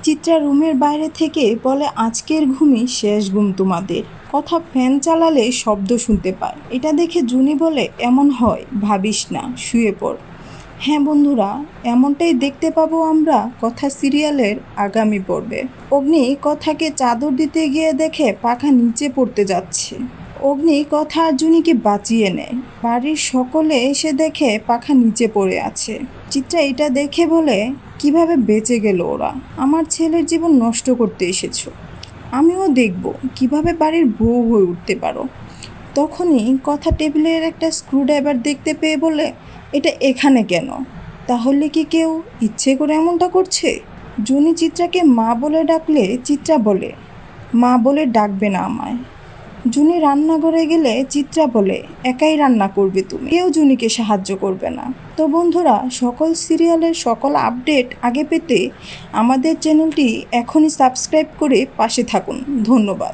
চিত্রা রুমের বাইরে থেকে বলে, আজকের ঘুমই শেষ ঘুম তোমাদের। কথা ফ্যান চালালে শব্দ শুনতে পায়। এটা দেখে জুনি বলে, এমন হয় ভাবিস না, শুয়ে পড়। হ্যাঁ বন্ধুরা, এমনটাই দেখতে পাবো আমরা কথা সিরিয়ালের আগামী পর্বে। অগ্নি কথাকে চাদর দিতে গিয়ে দেখে পাখা নিচে পড়তে যাচ্ছে। অগ্নি কথা আর জুনিকে বাঁচিয়ে নেয়। বাড়ির সকলে এসে দেখে পাখা নিচে পড়ে আছে। চিত্রা এটা দেখে বলে, কিভাবে বেঁচে গেল ওরা? আমার ছেলের জীবন নষ্ট করতে এসেছো। আমিও দেখব কিভাবে বাড়ির বউ হয়ে উঠতে পারো। তখনই কথা টেবিলের একটা স্ক্রুড্রাইভার দেখতে পেয়ে বলে, এটা এখানে কেন? তাহলে কি কেউ ইচ্ছে করে এমনটা করছে? জুনি চিত্রাকে মা বলে ডাকলে চিত্রা বলে, মা বলে ডাকবে না আমায়। জুনি রান্নাঘরে গেলে চিত্রা বলে, একাই রান্না করবে তুমি, কেউ জুনিকে সাহায্য করবে না। তো বন্ধুরা, সকল সিরিয়ালের সকল আপডেট আগে পেতে আমাদের চ্যানেলটি এখনই সাবস্ক্রাইব করে পাশে থাকুন। ধন্যবাদ।